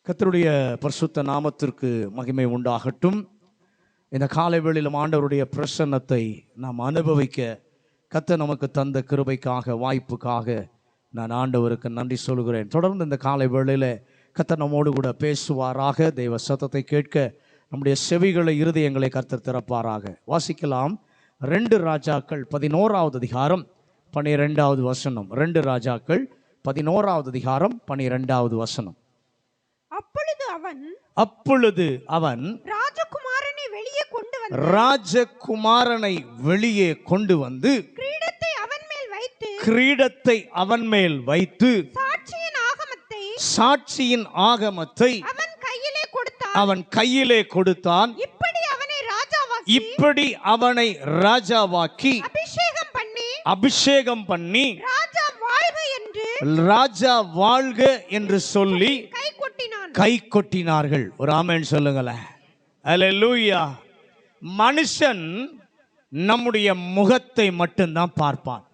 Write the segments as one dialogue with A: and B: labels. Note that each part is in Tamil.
A: கர்த்தருடைய பரிசுத்த நாமத்திற்கு மகிமை உண்டாகட்டும். இந்த காலை வேளையிலும் ஆண்டவருடைய பிரசன்னத்தை நாம் அனுபவிக்க கர்த்தர் நமக்கு தந்த கிருபைக்காக, வாய்ப்புக்காக நான் ஆண்டவருக்கு நன்றி சொல்கிறேன். தொடர்ந்து இந்த காலை வேளையில் கர்த்தர் நம்மோடு கூட பேசுவாராக. தெய்வ சத்தத்தை கேட்க நம்முடைய செவிகளை, இருதயங்களை கர்த்தர் திறப்பாராக. வாசிக்கலாம். 2 ராஜாக்கள் 11வது அதிகாரம் 12வது வசனம். 2 ராஜாக்கள் 11வது அதிகாரம் 12வது வசனம். அப்பொழுது அவன் ராஜகுமாரனை வெளியே கொண்டு வந்து கிரீடத்தை அவன் மேல் வைத்து சாட்சியின் ஆகமத்தை அவன் கையிலே கொடுத்தான். இப்படி அவனை ராஜாவாக்கி அபிஷேகம் பண்ணி ராஜா வாழ்க என்று சொல்லி கை கொட்டினார்கள். ஒரு ஆமென் சொல்லுங்களேன். அல்லேலூயா. மனுஷன் நம்முடைய முகத்தை மட்டும்தான் பார்ப்பான்.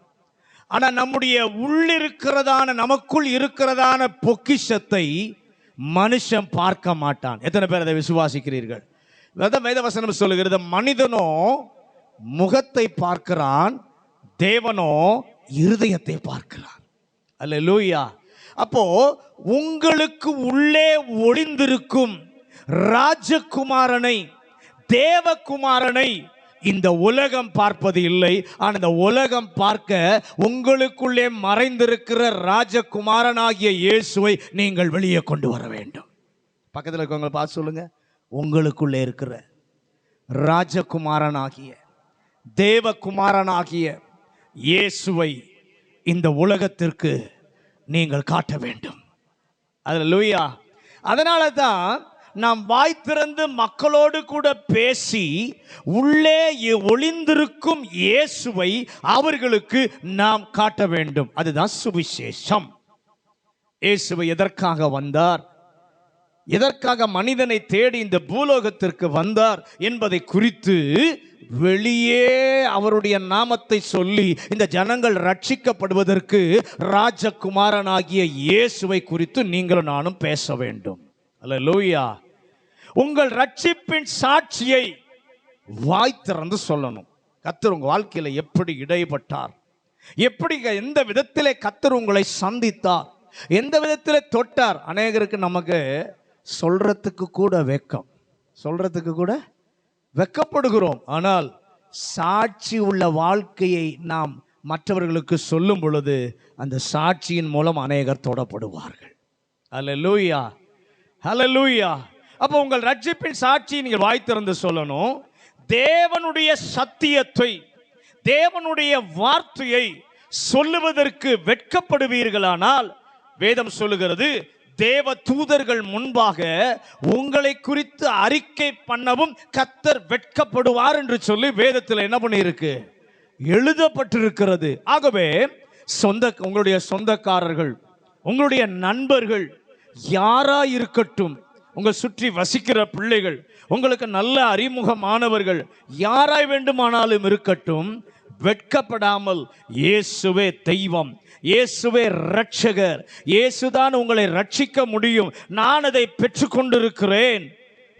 A: ஆனா நம்முடைய உள்ளிருக்கிறதான, நமக்குள் இருக்கிறதான பொக்கிஷத்தை மனுஷன் பார்க்க மாட்டான். எத்தனை பேர் அதை விசுவாசிக்கிறீர்கள்? வேதவசனம் சொல்லுகிறது, மனிதனோ முகத்தை பார்க்கிறான், தேவனோ இருதயத்தை பார்க்கிறான். அல்லேலூயா. அப்போ உங்களுக்கு உள்ளே ஒளிந்திருக்கும் ராஜகுமாரனை, தேவகுமாரனை இந்த உலகம் பார்ப்பது இல்லை. ஆனால் இந்த உலகம் பார்க்க உங்களுக்குள்ளே மறைந்திருக்கிற ராஜகுமாரனாகிய இயேசுவை நீங்கள் வெளியே கொண்டு வர வேண்டும். பக்கத்தில் இருக்கவங்க பார்த்து சொல்லுங்க, உங்களுக்குள்ளே இருக்கிற ராஜகுமாரனாகிய, தேவகுமாரனாகிய இயேசுவை இந்த உலகத்திற்கு நீங்கள் காட்ட வேண்டும். அல்லேலூயா. அதனால தான் நாம் வாய் திறந்து மக்களோடு கூட பேசி உள்ளே ஒளிந்திருக்கும் இயேசுவை அவர்களுக்கு நாம் காட்ட வேண்டும். அதுதான் சுவிசேஷம். இயேசுவை எதற்காக வந்தார், எதற்காக மனிதனை தேடி இந்த பூலோகத்திற்கு வந்தார் என்பதை குறித்து வெளியே அவருடைய நாமத்தை சொல்லி இந்த ஜனங்கள் ரட்சிக்கப்படுவதற்கு ராஜகுமாரனாகிய இயேசுவை குறித்து நீங்களும் நானும் பேச வேண்டும். அல்லேலூயா. உங்கள் ரட்சிப்பின் சாட்சியை வாய் திறந்து சொல்லணும். கர்த்தர் உங்கள் வாழ்க்கையில எப்படி இடைப்பட்டார், எப்படி எந்த விதத்திலே கர்த்தர் உங்களை சந்தித்தார், எந்த விதத்திலே தொட்டார். அநேகருக்கு நமக்கு சொல்றதுக்கு கூட வெட்கம், சொல்றதுக்கு கூட வெட்கப்படுகிறோம். ஆனால் சாட்சி உள்ள வாழ்க்கையை நாம் மற்றவர்களுக்கு சொல்லும் பொழுது அந்த சாட்சியின் மூலம் அநேகர் தொடப்படுவார்கள். அல்லேலூயா, அல்லேலூயா. அப்போ உங்கள் ரட்சிப்பின் சாட்சியை நீங்கள் வாய் திறந்து சொல்லணும். தேவனுடைய சத்தியத்தை, தேவனுடைய வார்த்தையை சொல்லுவதற்கு வெட்கப்படுவீர்களானால் வேதம் சொல்லுகிறது, தேவ தூதர்கள் முன்பாக உங்களை குறித்து அறிக்கை பண்ணவும் கர்த்தர் வெட்கப்படுவார் என்று சொல்லி வேதத்தில் என்ன பண்ணியிருக்கு, எழுதப்பட்டிருக்கிறது. ஆகவே உங்களுடைய சொந்தக்காரர்கள், உங்களுடைய நண்பர்கள் யாரா இருக்கட்டும், உங்கள் சுற்றி வசிக்கிற பிள்ளைகள், உங்களுக்கு நல்ல அறிமுகமானவர்கள் யாராய் வேண்டுமானாலும் இருக்கட்டும், வெட்கப்படாமல் இயேசுவே தெய்வம், இயேசுவே ரட்சகர், இயேசுதான் உங்களை ரட்சிக்க முடியும், நான் அதை பெற்றுக்கொண்டிருக்கிறேன்,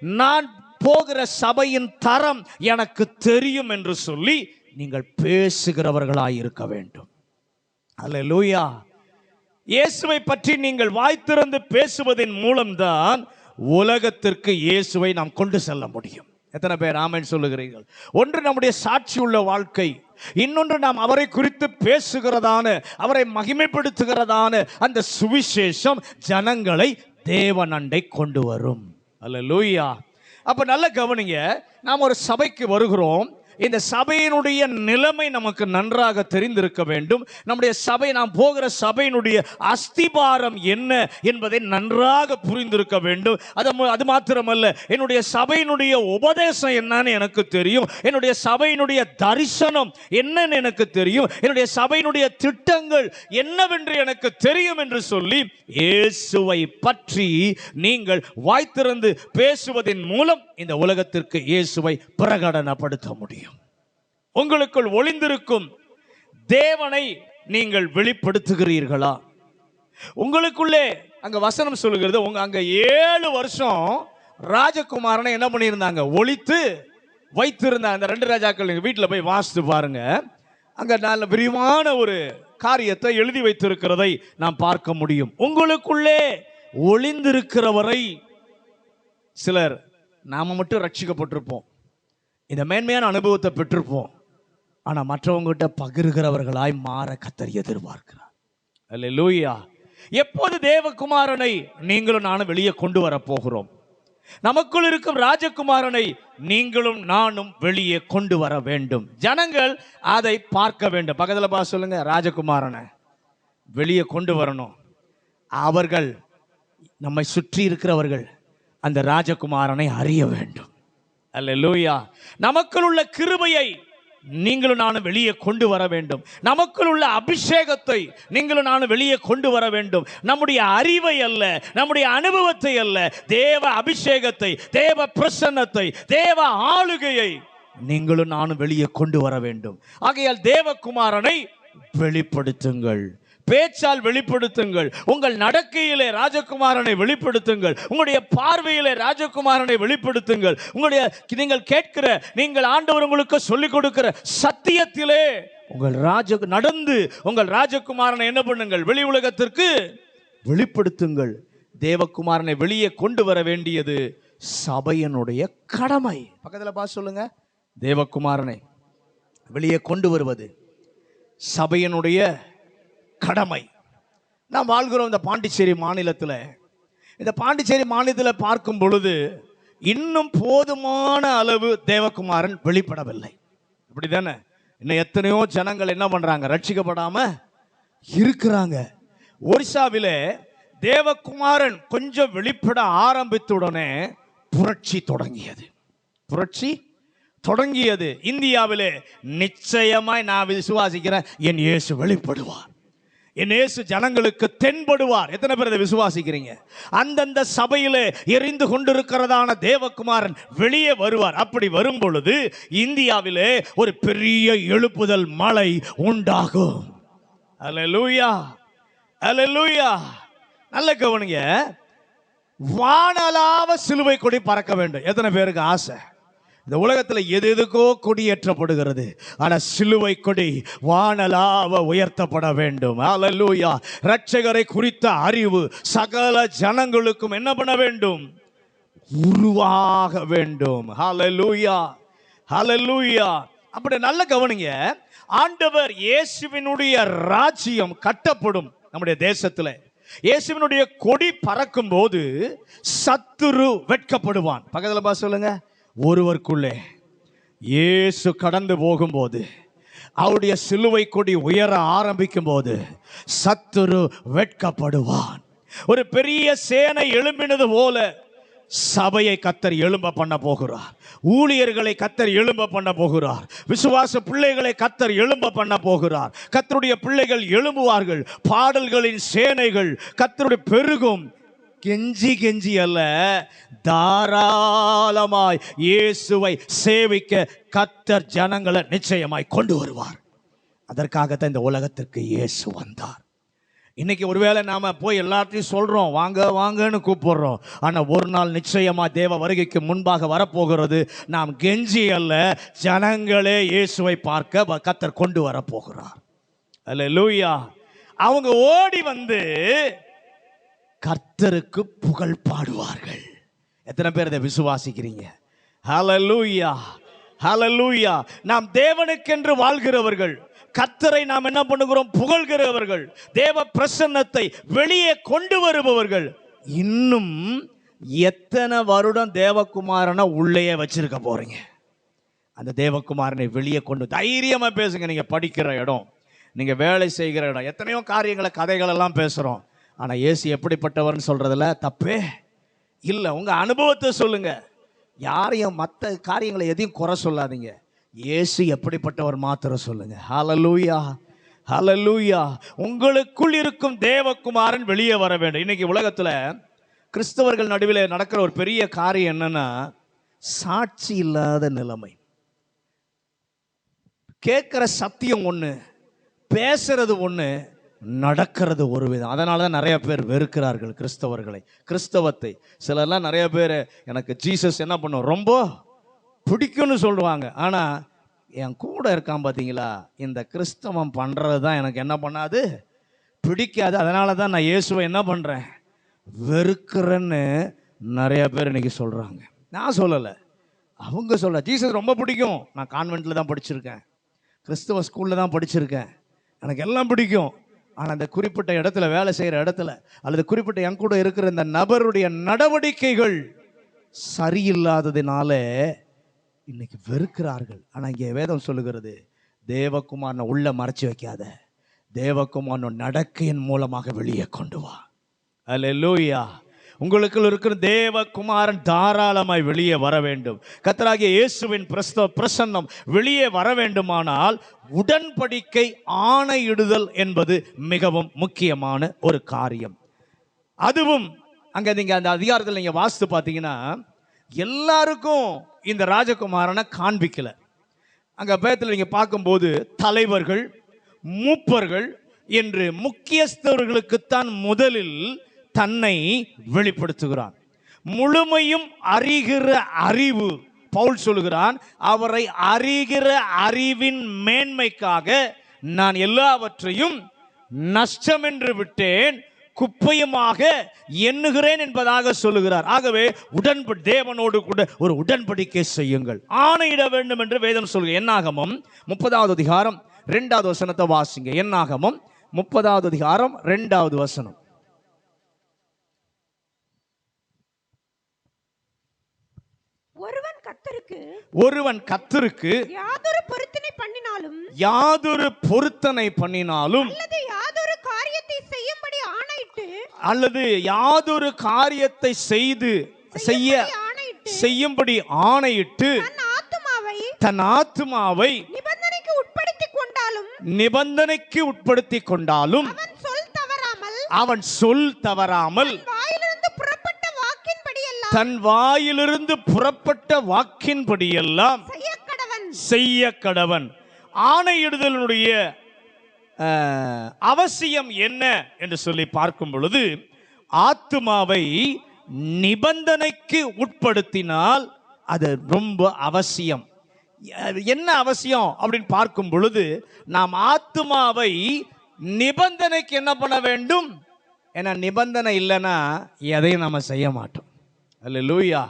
A: நான் போகிற சபையின் தரம் எனக்கு தெரியும் என்று சொல்லி நீங்கள் பேசுகிறவர்களாய் இருக்க வேண்டும். அல்லேலூயா. இயேசுவை பற்றி நீங்கள் வாய் திறந்து பேசுவதன் மூலம்தான் உலகத்திற்கு இயேசுவை நாம் கொண்டு செல்ல முடியும். எத்தனை பேர் ஆமென் சொல்லுகிறீர்கள்? ஒன்று நம்முடைய சாட்சி உள்ள வாழ்க்கை, இன்னொன்று நாம் அவரை குறித்து பேசுகிறதான, அவரை மகிமைப்படுத்துகிறதான அந்த சுவிசேஷம் ஜனங்களை தேவனண்டை கொண்டு வரும். அல்லேலூயா. அப்ப நல்ல கவனிங்க, நாம் ஒரு சபைக்கு வருகிறோம். இந்த சபையினுடைய நிலைமை நமக்கு நன்றாக தெரிந்திருக்க வேண்டும். நம்முடைய சபை, நாம் போகிற சபையினுடைய அஸ்திபாரம் என்ன என்பதை நன்றாக புரிந்திருக்க வேண்டும். அது மாத்திரமல்ல, என்னுடைய சபையினுடைய உபதேசம் என்னன்னு எனக்கு தெரியும், என்னுடைய சபையினுடைய தரிசனம் என்னன்னு எனக்கு தெரியும், என்னுடைய சபையினுடைய திட்டங்கள் என்னவென்று எனக்கு தெரியும் என்று சொல்லி இயேசுவை பற்றி நீங்கள் வாய் திறந்து பேசுவதன் மூலம் இந்த உலகத்திற்கு இயேசுவை பிரகடனப்படுத்த முடியும். உங்களுக்குள் ஒளிந்திருக்கும் தேவனை நீங்கள் வெளிப்படுத்துகிறீர்களா? உங்களுக்குள்ளே அங்க வசனம் சொல்லுகிறது, அங்க 7 வருஷம் ராஜகுமாரனை என்ன பண்ணியிருந்தாங்க, ஒளித்து வைத்திருந்தாங்க. அந்த 2 ராஜாக்கள் நீங்க வீட்டில் போய் வாசித்து பாருங்க. அங்க நல்ல விரிவான ஒரு காரியத்தை எழுதி வைத்திருக்கிறதை நாம் பார்க்க முடியும். உங்களுக்குள்ளே ஒளிந்திருக்கிறவரை சிலர் நாம மட்டும் ரட்சிக்கப்பட்டிருப்போம், இந்த மேன்மையான அனுபவத்தை பெற்றிருப்போம், ஆனா மற்றவங்ககிட்ட பகிர்கிறவர்களாய் மாற கர்த்தர் எதிர்பார்க்கிறார். அல்லேலூயா. எப்போது தேவகுமாரனை நீங்களும் நானும் வெளியே கொண்டு வர போகிறோம்? நமக்குள் இருக்கும் ராஜகுமாரனை நீங்களும் நானும் வெளியே கொண்டு வர வேண்டும். ஜனங்கள் அதை பார்க்க வேண்டும். பக்கத்துல பா சொல்லுங்க, ராஜகுமாரனை வெளியே கொண்டு வரணும். அவர்கள், நம்மை சுற்றி இருக்கிறவர்கள் அந்த ராஜகுமாரனை அறிய வேண்டும். அல்லேலூயா. நமக்குள் உள்ள கிருபையை நீங்களும் நானும் வெளியே கொண்டு வர வேண்டும். நமக்குள் உள்ள அபிஷேகத்தை நீங்களும் நானும் வெளியே கொண்டு வர வேண்டும். நம்முடைய அறிவை அல்ல, நம்முடைய அனுபவத்தை அல்ல, தேவ அபிஷேகத்தை, தேவ பிரசன்னத்தை, தேவ ஆளுகையை நீங்களும் நானும் வெளியே கொண்டு வர வேண்டும். ஆகையால் தேவகுமாரனை வெளிப்படுத்துங்கள், பேச்சால் வெளிப்படுத்துங்கள், உங்கள் நடக்கையிலே ராஜகுமாரனை வெளிப்படுத்துங்கள், உங்களுடைய பார்வையிலே ராஜகுமாரனை வெளிப்படுத்துங்கள், உங்களுடைய நீங்கள் கேட்கிற, நீங்கள் ஆண்டவர் உங்களுக்கு சொல்லிக் கொடுக்கிற சத்தியத்திலே நடந்து உங்கள் ராஜகுமாரனை என்ன பண்ணுங்கள், வெளி உலகத்திற்கு வெளிப்படுத்துங்கள். தேவகுமாரனை வெளியே கொண்டு வர வேண்டியது சபையினுடைய கடமை. பக்கத்தில் பார்த்து சொல்லுங்க, தேவகுமாரனை வெளியே கொண்டு வருவது சபையினுடைய கடமை. நாம் வாழ்கிறோம் இந்த பாண்டிச்சேரி மாநிலத்தில். இந்த பாண்டிச்சேரி மாநிலத்தில் பார்க்கும் பொழுது இன்னும் போதுமான அளவு தேவகுமாரன் வெளிப்படவில்லை. இப்படி தானே? இன்னும் எத்தனையோ ஜனங்கள் என்ன பண்றாங்க, ரட்சிக்கப்படாம இருக்கிறாங்க. ஒரிசாவிலே தேவகுமாரன் கொஞ்சம் வெளிப்பட ஆரம்பித்துடனே புரட்சி தொடங்கியது. புரட்சி தொடங்கியது. இந்தியாவிலே நிச்சயமாய் நான் விசுவாசிக்கிறேன், என் இயேசு வெளிப்படுவார், என் இயேசு ஜனங்களுக்கு தென்படுவார். எத்தனை பேர் இதை விசுவாசிக்கிறீங்க? அந்தந்த சபையிலே எரிந்து கொண்டிருக்கிறதான தேவகுமாரன் வெளியே வருவார். அப்படி வரும் பொழுது இந்தியாவிலே ஒரு பெரிய எழுப்புதல் மழை உண்டாகும். அல்லேலூயா, அல்லேலூயா. நல்ல கவனிங்க, வானளாவ சிலுவை கொடி பறக்க வேண்டும். எத்தனை பேருக்கு ஆசை? இந்த உலகத்தில் எது எதுக்கோ கொடி ஏற்றப்படுகிறது, ஆனா சிலுவை கொடி வானளாவ உயர்த்தப்பட வேண்டும். அல்லேலூயா. இரட்சகரை குறித்த அறிவு சகல ஜனங்களுக்கும் என்ன பண்ண வேண்டும்? உருவாக வேண்டும். அல்லேலூயா, அல்லேலூயா. அப்படி நல்ல கவனிங்க, ஆண்டவர் இயேசுவினுடைய ராஜ்யம் கட்டப்படும் நம்முடைய தேசத்தில். இயேசுவினுடைய கொடி பறக்கும் போது சத்துரு வெட்கப்படுவான். பக்கத்தில் பா சொல்லுங்க, ஒருவருக்குள்ளே இயேசு கடந்து போகும்போது, அவருடைய சிலுவை கொடி உயர ஆரம்பிக்கும் போது சத்துரு வெட்கப்படுவான். ஒரு பெரிய சேனை எழும்பினது போல சபையை கர்த்தர் எழும்ப பண்ண போகிறார். ஊழியர்களை கர்த்தர் எழும்ப பண்ண போகிறார். விசுவாச பிள்ளைகளை கர்த்தர் எழும்ப பண்ண போகிறார். கர்த்தருடைய பிள்ளைகள் எழும்புவார்கள். பாடல்களின் சேனைகள் கர்த்தருடைய பெருகும். கெஞ்சி கெஞ்சி அல்ல, தாராளமாய் இயேசுவை சேவிக்க கர்த்தர் ஜனங்களை நிச்சயமாய் கொண்டு வருவார். அதற்காகத்தான் இந்த உலகத்திற்கு இயேசு வந்தார். இன்னைக்கு ஒருவேளை நாம போய் எல்லாத்தையும் சொல்றோம், வாங்க வாங்கன்னு கூப்பிடுறோம், ஆனா ஒரு நாள் நிச்சயமா தேவ வருகைக்கு முன்பாக வரப்போகிறது. நாம் கெஞ்சி அல்ல, ஜனங்களே இயேசுவை பார்க்க கர்த்தர் கொண்டு வர போகிறார். அல்லேலூயா. அவங்க ஓடி வந்து கர்த்தருக்கு புகழ் பாடுவார்கள். எத்தனை பேர் இதை விசுவாசிக்கிறீங்க? ஹல்லேலூயா, ஹல்லேலூயா. நாம் தேவனுக்கென்று வாழ்கிறவர்கள், கர்த்தரை நாம் என்ன பண்ணுகிறோம்? புகழ்கிறவர்கள், தேவ பிரசன்னத்தை வெளியே கொண்டு வருபவர்கள். இன்னும் எத்தனை வருடம் தேவகுமாரனை உள்ளே வச்சிருக்க போறீங்க? அந்த தேவகுமாரனை வெளியே கொண்டு தைரியமா பேசுங்க. நீங்க படிக்கிற இடம், நீங்க வேலை செய்கிற இடம், எத்தனையோ காரியங்களை, கதைகள் எல்லாம் பேசுறோம். ஆனா இயேசு எப்படிப்பட்டவர்னு சொல்றதுல தப்பே இல்லை. உங்க அனுபவத்தை சொல்லுங்க. யாரையும் மற்ற காரியங்களை எதையும் குறை சொல்லாதீங்க. இயேசு எப்படிப்பட்டவர் மாத்திரம் சொல்லுங்க. ஹல்லேலூயா, ஹல்லேலூயா. உங்களுக்குள் இருக்கும் தேவகுமாரன் வெளியே வர வேண்டும். இன்னைக்கு உலகத்துல கிறிஸ்தவர்கள் நடுவில் நடக்கிற ஒரு பெரிய காரியம் என்னன்னா, சாட்சி இல்லாத நிலைமை. கேட்கிற சத்தியம் ஒண்ணு, பேசுறது ஒண்ணு, நடக்கிறது ஒரு விதம். அதனால தான் நிறைய பேர் வெறுக்கிறார்கள் கிறிஸ்தவர்களை, கிறிஸ்தவத்தை. சிலர்லாம் நிறைய பேர் எனக்கு ஜீசஸ் என்ன பண்ணும் ரொம்ப பிடிக்கும்னு சொல்லுவாங்க. ஆனால் என் கூட இருக்கான் பார்த்தீங்களா, இந்த கிறிஸ்தவம் பண்ணுறது தான் எனக்கு என்ன பண்ணாது, பிடிக்காது. அதனால தான் நான் இயேசுவை என்ன பண்ணுறேன், வெறுக்கிறேன்னு நிறைய பேர் இன்னைக்கு சொல்கிறாங்க. நான் சொல்லலை, அவங்க சொல்ல. ஜீசஸ் ரொம்ப பிடிக்கும், நான் கான்வென்ட்டில் தான் படிச்சிருக்கேன், கிறிஸ்தவ ஸ்கூலில் தான் படிச்சிருக்கேன், எனக்கு எல்லாம் பிடிக்கும். ஆனால் அந்த குறிப்பிட்ட இடத்துல, வேலை செய்கிற இடத்துல, அல்லது குறிப்பிட்ட என் கூட இருக்கிற இந்த நபருடைய நடவடிக்கைகள் சரியில்லாததினால இன்னைக்கு வெறுக்கிறார்கள். ஆனால் இங்கே வேதம் சொல்லுகிறது, தேவகுமாரனை உள்ள மறைச்சு வைக்காத, தேவகுமாரன் நடக்கையின் மூலமாக வெளியே கொண்டு வா. அல்லேலூயா. உங்களுக்குள் இருக்கிற தேவகுமாரன் தாராளமாய் வெளியே வர வேண்டும். கர்த்தராகிய இயேசுவின் பிரசன்னம் வெளியே வர வேண்டுமானால் உடன்படிக்கை ஆணையிடுதல் என்பது மிகவும் முக்கியமான ஒரு காரியம். அதுவும் அங்கே நீங்கள் அந்த அதிகாரத்தில் நீங்கள் வாசித்து பார்த்தீங்கன்னா, எல்லாருக்கும் இந்த ராஜகுமாரனை காண்பிக்கல. அங்கே பேத்தில் நீங்கள் பார்க்கும்போது தலைவர்கள், மூப்பர்கள் என்று முக்கியஸ்தர்களுக்குத்தான் முதலில் தன்னை வெளிப்படுத்துகிறான். முழுமையும் அறிகிற அறிவு, பவுல் சொல்லுகிறான், அவரை அறிகிற அறிவின் மேன்மைக்காக நான் எல்லாவற்றையும் நஷ்டம் என்று விட்டேன், குப்பையுமாக எண்ணுகிறேன் என்பதாக சொல்லுகிறார். ஆகவே தேவனோடு கூட ஒரு உடன்படிக்கை செய்யுங்கள், ஆணையிட வேண்டும் என்று வேதம் சொல்லுங்க. என்னாகமம் 30வது அதிகாரம் 2வது வசனத்தை வாசிங்க. என்னாகமம் 30வது அதிகாரம் 2வது வசனம். ஒருவன் கர்த்தருக்கு யாதொரு பொருத்தனை பண்ணினாலும் அல்லது யாதொரு காரியத்தை செய்யும்படி ஆணையிட்டு தன் ஆத்துமாவை நிபந்தனைக்கு உட்படுத்தி கொண்டாலும் அவன் சொல் தவறாமல் தன் வாயிலிருந்து புறப்பட்ட வாக்கின்படியெல்லாம் செய்ய கடவன். ஆணையிடுதலுடைய அவசியம் என்ன என்று சொல்லி பார்க்கும் பொழுது, ஆத்துமாவை நிபந்தனைக்கு உட்படுத்தினால் அது ரொம்ப அவசியம். என்ன அவசியம் அப்படின்னு பார்க்கும் பொழுது, நாம் ஆத்துமாவை நிபந்தனைக்கு என்ன பண்ண வேண்டும்? ஏன்னா நிபந்தனை இல்லைன்னா எதையும் நம்ம செய்ய மாட்டோம். அல்லேலூயா.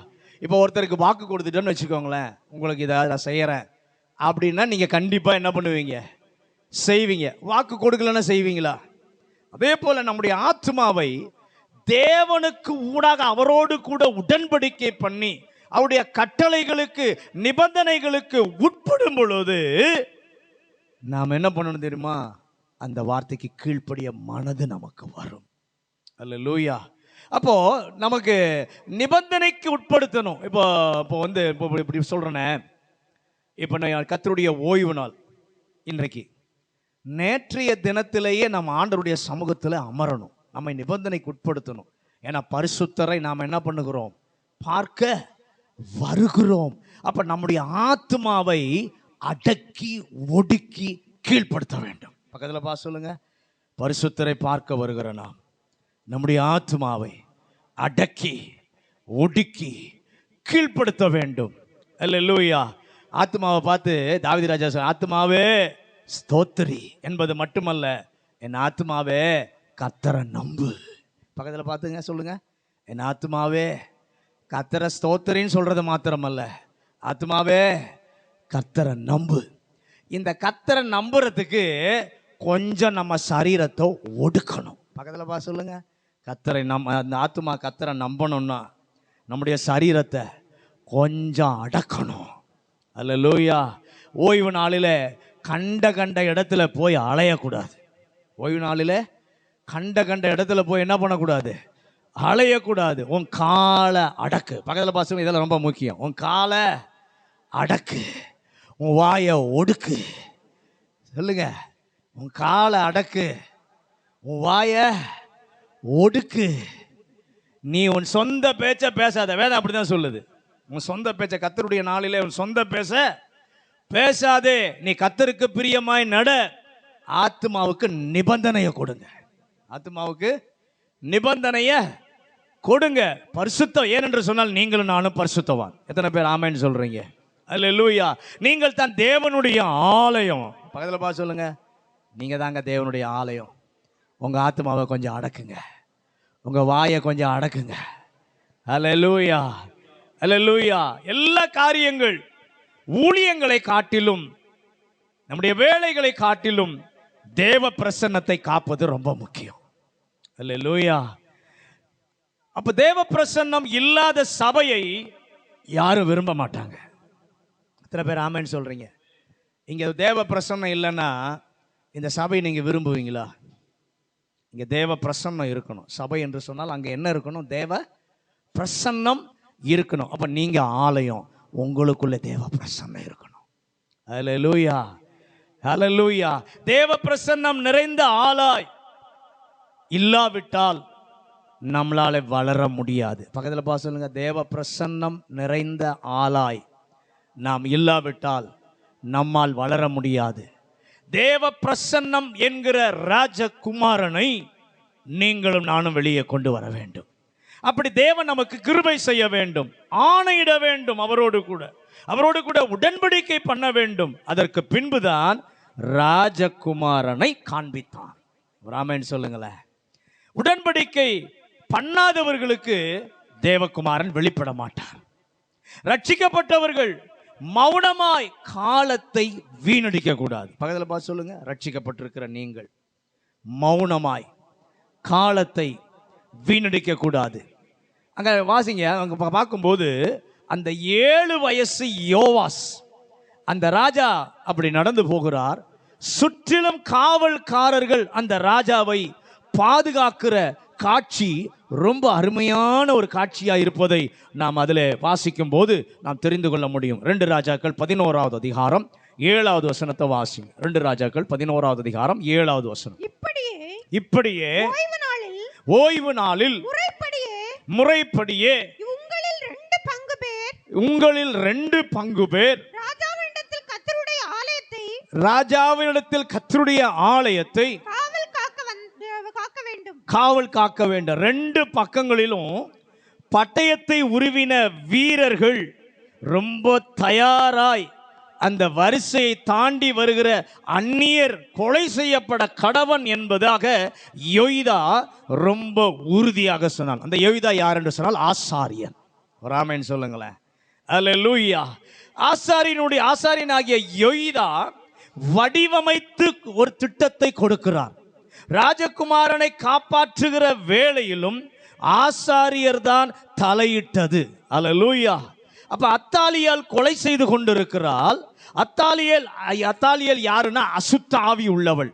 A: இப்போ ஒருத்தருக்கு வாக்கு கொடுத்துட்டோன்னு வச்சுக்கோங்களேன், உங்களுக்கு இதை நான் செய்கிறேன் அப்படின்னா நீங்கள் கண்டிப்பாக என்ன பண்ணுவீங்க, செய்வீங்க. வாக்கு கொடுக்கலன்னா செய்வீங்களா? அதே போல் நம்முடைய ஆத்மாவை தேவனுக்கு ஊடாக அவரோடு கூட உடன்படிக்கை பண்ணி அவருடைய கட்டளைகளுக்கு நிபந்தனைகளுக்கு உட்படும் பொழுது நாம் என்ன பண்ணணும் தெரியுமா? அந்த வார்த்தைக்கு கீழ்ப்படிய மனது நமக்கு வரும். அல்லேலூயா. அப்போ நமக்கு நிபந்தனைக்கு உட்படுத்தணும். இப்போ இப்படி சொல்றேனே, இப்போ நான் கர்த்தருடைய ஓய்வு நாள் இன்றைக்கு, நேற்றைய தினத்திலேயே நம்ம ஆண்டவருடைய சமூகத்தில் அமரணும், நம்மை நிபந்தனைக்கு உட்படுத்தணும். ஏன்னா பரிசுத்தரை நாம் என்ன பண்ணுகிறோம், பார்க்க வருகிறோம். அப்ப நம்முடைய ஆத்மாவை அடக்கி ஒடுக்கி கீழ்ப்படுத்த வேண்டும். பக்கத்தில் சொல்லுங்க, பரிசுத்தரை பார்க்க வருகிற நாம் நம்முடைய ஆத்மாவை அடக்கி ஒடுக்கி கீழ்ப்படுத்த வேண்டும். அல்லேலூயா. ஆத்மாவை பார்த்து தாவீது ராஜா சொல்ற, ஆத்மாவே ஸ்தோத்திரி என்பது மட்டுமல்ல, என் ஆத்மாவே கர்த்தரை நம்பு. பக்கத்தில் பார்த்துங்க, சொல்லுங்க, என் ஆத்மாவே கர்த்தரை ஸ்தோத்திரின்னு சொல்றது மாத்திரமல்ல, ஆத்மாவே கர்த்தரை நம்பு. இந்த கர்த்தரை நம்புறதுக்கு கொஞ்சம் நம்ம சரீரத்தை ஒடுக்கணும். பக்கத்தில் பார்த்து சொல்லுங்க, கர்த்தரை அந்த ஆத்மா கர்த்தரை நம்பணும்னா நம்முடைய சரீரத்தை கொஞ்சம் அடக்கணும். அல்லேலூயா. ஓய்வு நாளில் கண்ட இடத்துல போய் அலையக்கூடாது. ஓய்வு நாளில் கண்ட இடத்துல போய் என்ன பண்ணக்கூடாது, அலையக்கூடாது. உன் காலை அடக்கு. பக்கத்தில் பாசம், இதெல்லாம் ரொம்ப முக்கியம். உன் காலை அடக்கு, உன் வாயை ஒடுக்கு. சொல்லுங்க, உன் காலை அடக்கு, உன் வாயை ஒடுக்கு. நீ உன் சொந்த பேச்ச பேசாத. வேதம் அப்படிதான் சொல்லுது. உன் சொந்த பேச்ச, கர்த்தருடைய நாளிலே உன் சொந்த பேச பேசாதே. நீ கர்த்தருக்கு பிரியமாய் நட, ஆத்மாவுக்கு நிபந்தனையை கொடுங்க. ஆத்மாவுக்கு நிபந்தனையை கொடுங்க. பரிசுத்தம், ஏனென்று சொன்னால் நீங்களும் நானும் பரிசுத்தவான். எத்தனை பேர் ஆமென் சொல்றீங்க? அல்லேலூயா. நீங்கள் தான் தேவனுடைய ஆலயம். பக்கத்தில் பார்த்து சொல்லுங்க, நீங்க தாங்க தேவனுடைய ஆலயம். உங்க ஆத்மாவை கொஞ்சம் அடக்குங்க, உங்க வாயை கொஞ்சம் அடக்குங்க. அல்லேலூயா, அல்லேலூயா. எல்லா காரியங்கள், ஊழியங்களை காட்டிலும், நம்முடைய வேலைகளை காட்டிலும் தேவ பிரசன்னத்தை காப்பது ரொம்ப முக்கியம். அல்லேலூயா. அப்ப தேவ பிரசன்னம் இல்லாத சபையை யாரும் விரும்ப மாட்டாங்க. எத்தனை பேர் ஆமென் சொல்றீங்க? இங்க தேவ பிரசன்னம் இல்லைன்னா இந்த சபை நீங்க விரும்புவீங்களா? இங்க தேவ பிரசன்னம் இருக்கணும். சபை என்று சொன்னால் அங்க என்ன இருக்கணும்? தேவ பிரசன்னம் இருக்கணும். அப்ப நீங்க ஆலயம், உங்களுக்குள்ள தேவ பிரசன்னம் இருக்கணும். அல்லேலூயா, அல்லேலூயா. தேவ பிரசன்னம் நிறைந்த ஆளாய் இல்லாவிட்டால் நம்மளால வளர முடியாது. பக்கத்தில் பார்த்து சொல்லுங்க, தேவ பிரசன்னம் நிறைந்த ஆளாய் நாம் இல்லாவிட்டால் நம்மால் வளர முடியாது. தேவ பிரசன்னம் என்கிற ராஜகுமாரனை நீங்களும் நானும் வெளியே கொண்டு வர வேண்டும். அப்படி தேவன் நமக்கு கிருபை செய்ய வேண்டும், ஆணையிட வேண்டும், அவரோடு கூட உடன்படிக்கை பண்ண வேண்டும். அதற்கு பின்புதான் ராஜகுமாரனை காண்பித்தான். ஆமென் சொல்லுங்களேன். உடன்படிக்கை பண்ணாதவர்களுக்கு தேவகுமாரன் வெளிப்பட மாட்டார். ரட்சிக்கப்பட்டவர்கள் மௌனமாய் காலத்தை வீணடிக்க கூடாது. பக்கத்தில் பார்த்து சொல்லுங்க, ரட்சிக்கப்பட்டிருக்கிற நீங்கள் மௌனமாய் காலத்தை வீணடிக்க கூடாது. அங்க வாசிங்க, அங்க பார்க்கும்போது அந்த 7 வயசு யோவாஸ், அந்த ராஜா அப்படி நடந்து போகிறார். சுற்றிலும் காவல்காரர்கள் அந்த ராஜாவை பாதுகாக்கிற காட்சி ரொம்ப அருமையான ஒரு காட்சியா இருப்பதை நாம் அதில் வாசிக்கும் போது நாம் தெரிந்து கொள்ள முடியும். 2 ராஜாக்கள் 11வது அதிகாரம் 7வது வசனத்தை வாசிங்க. 2 ராஜாக்கள் 11வது அதிகாரம் 7வது வசனம். இப்படியே ஓய்வு நாளில் முறைப்படியே உங்களில் 2 பங்கு பேர் ராஜாவினிடத்தில் கர்த்தருடைய ஆலயத்தை காவல் காக்க வேண்டும். 2 பக்கங்களிலும் பட்டயத்தை உருவின வீரர்கள் ரொம்ப தயாராய் அந்த வரிசையை தாண்டி வருகிற அந்நியர் கொலை செய்யப்பட கடவன் என்பதாக யோய்தா ரொம்ப உறுதியாக சொன்னான். அந்த யோய்தா யார் என்று சொன்னால் ஆசாரியன். ஒரு ஆமென் சொல்லுங்களேன். அல்லேலூயா. ஆசாரியனாகிய யோய்தா வடிவமைத்து ஒரு திட்டத்தை கொடுக்கிறார். ராஜகுமாரனை காப்பாற்றுகிற வேளையிலும் ஆசாரியர் தான் தலையிட்டது. அல்லேலூயா. அப்ப அத்தாலியால் கொலை செய்து கொண்டிருக்கிறாள். அத்தாலியல் யாருன்னா அசுத்த ஆவி உள்ளவள்.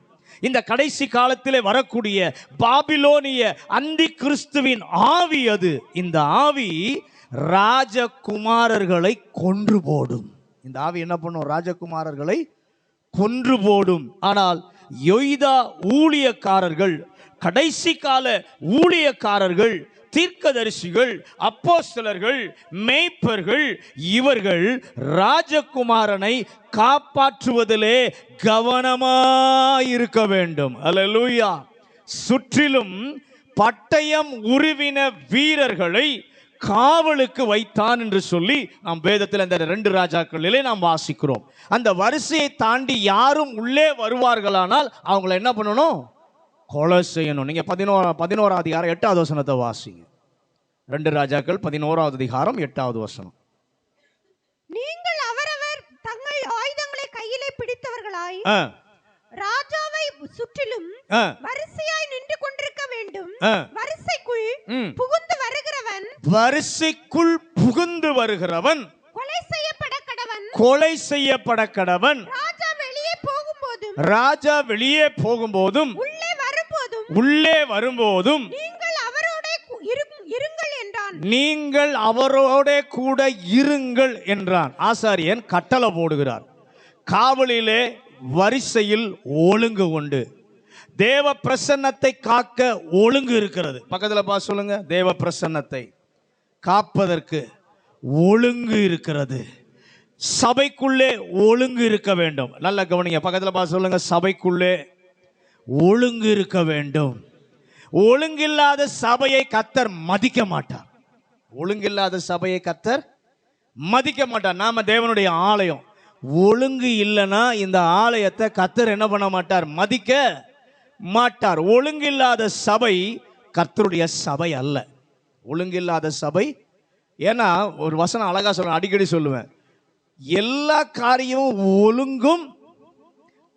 A: இந்த கடைசி காலத்திலே வரக்கூடிய பாபிலோனிய அந்தி கிறிஸ்துவின் ஆவி அது. இந்த ஆவி ராஜகுமாரர்களை கொன்று போடும். இந்த ஆவி என்ன பண்ணும்? ராஜகுமாரர்களை கொன்று போடும். ஆனால் யோய்தா ஊழியக்காரர்கள், கடைசி கால ஊழியக்காரர்கள், தீர்க்கதரிசிகள், அப்போஸ்தலர்கள், மேய்ப்பர்கள், இவர்கள் ராஜகுமாரனை காப்பாற்றுவதிலே கவனமாயிருக்க வேண்டும். அல்லேலூயா. சுற்றிலும் பட்டயம் உருவின வீரர்களை காவலுக்கு வைத்தான் என்று சொல்லி நாம் வேதத்தில் அந்த 2 ராஜாக்களிலே நாம் வாசிக்கிறோம். அந்த வரிசையை தாண்டி யாரும் உள்ளே வருவார்களானால் அவங்களை என்ன பண்ணணும்? கொலை செய்யணும். நீங்க 11வது அதிகாரம் 8வது வசனத்தை வாசிங்க. 2 ராஜாக்கள் 11வது அதிகாரம் 8வது வசனம்.
B: நீங்கள் அவரவர் தங்கள் ஆயுதங்களை கையிலே பிடித்தவர்களாய் ராஜாவை சுற்றிலும் வரிசையாய் நின்று கொண்டிருக்க வேண்டும். வரிசைக்குள் புகுந்து வருகிறவன் கொலை செய்யப்பட கடவன். ராஜா வெளியே போகும்போதும் உள்ளே வரும்போதும் நீங்கள் அவரோட கூட இருங்கள் என்றான். ஆசாரியன் கட்டளை போடுகிறார். காவலிலே வரிசையில் ஒழுங்கு உண்டு. தேவ பிரசன்னத்தை காக்க ஒழுங்கு இருக்கிறது. பக்கத்தில் பார்த்து சொல்லுங்க, தேவ பிரசன்னத்தை காப்பதற்கு ஒழுங்கு இருக்கிறது. சபைக்குள்ளே ஒழுங்கு இருக்க வேண்டும். நல்ல கவனிங்க. பக்கத்தில் பார்த்து சொல்லுங்க, சபைக்குள்ளே ஒழுங்கு இருக்க வேண்டும். ஒழுங்கில்லாத சபையை கர்த்தர் மதிக்க மாட்டார். ஒழுங்கில்லாத சபையை கர்த்தர் மதிக்க மாட்டார். நாம தேவனுடைய ஆலயம். ஒழுங்கு இல்லைன்னா இந்த ஆலயத்தை கர்த்தர் என்ன பண்ண மாட்டார்? மதிக்க மாட்டார். ஒழுங்கில்லாத சபை கர்த்தருடைய சபை அல்ல. ஒழுங்கில்லாத சபை. ஏன்னா ஒரு வசனம் அழகா சொல்ல, அடிக்கடி சொல்லுவேன், எல்லா காரியமும் ஒழுங்கும்